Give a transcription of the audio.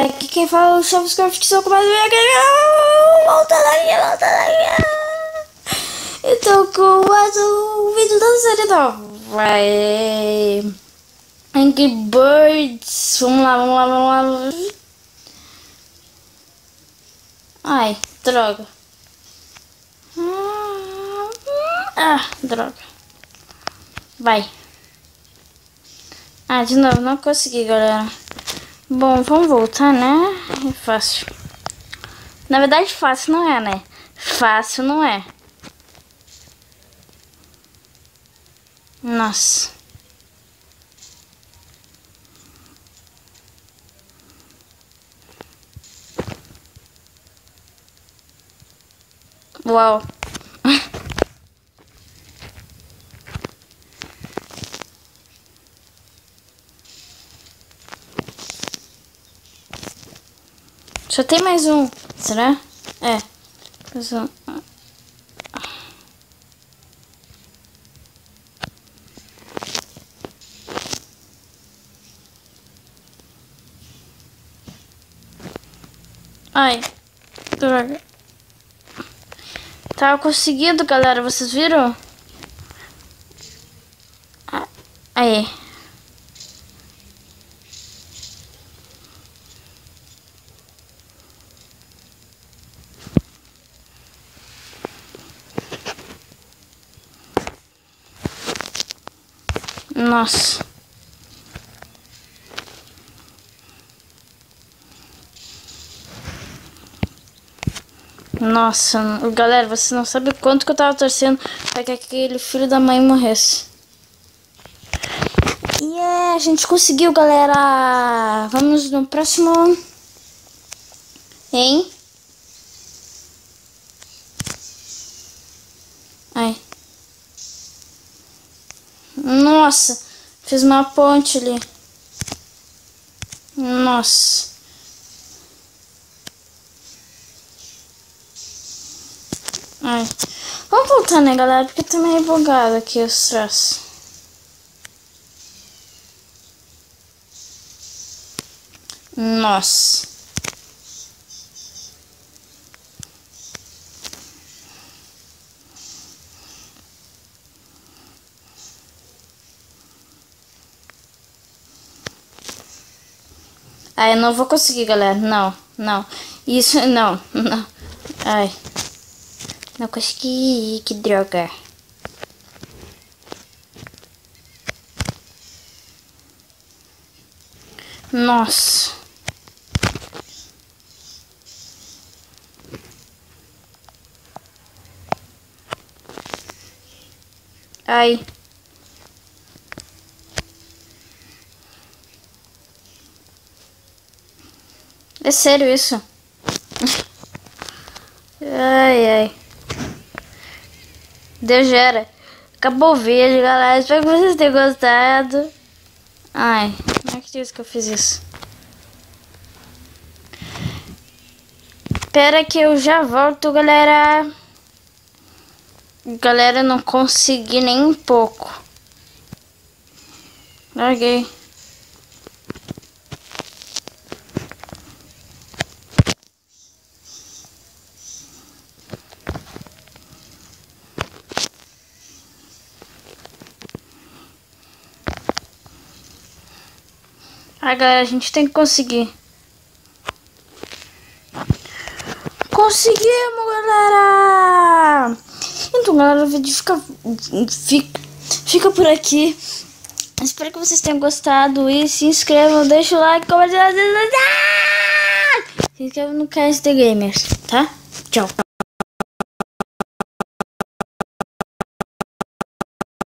galera, aqui quem fala é o Chavoscraft, que só começa a ver. Volta daqui. Então, com mais um vídeo da série nova. Vai. Angry Birds. Vamos lá. Ai, droga. Droga. Vai. De novo, não consegui, galera. Bom, vamos voltar, né? É fácil. Na verdade, fácil não é, né? Fácil não é. Nossa. Uau. Só tem mais um. Será? É. Mais um. Ai. Droga. Tava conseguindo, galera. Vocês viram? Aí. Nossa. Nossa, galera, você não sabe o quanto que eu tava torcendo pra que aquele filho da mãe morresse. A gente conseguiu, galera. Vamos no próximo. Hein? Ai. Nossa, fiz uma ponte ali. Nossa. Ai. Vamos voltar, né, galera? Porque tá meio bugado aqui os traços. Nossa. Ai, eu não vou conseguir, galera. Não. Isso, não. Ai. Não consegui. Que droga. Nossa. Ai. É sério isso? Ai. Deus gera. Acabou o vídeo, galera. Espero que vocês tenham gostado. Ai, não acredito que eu fiz isso. Espera que eu já volto, galera. Galera, não consegui nem um pouco. Larguei. Galera, a gente tem que conseguir. Conseguimos, galera! Então, galera, o vídeo fica por aqui. Espero que vocês tenham gostado. E se inscrevam, deixa o like, compartilha. Se inscreva no canal de Gamers, tá? Tchau.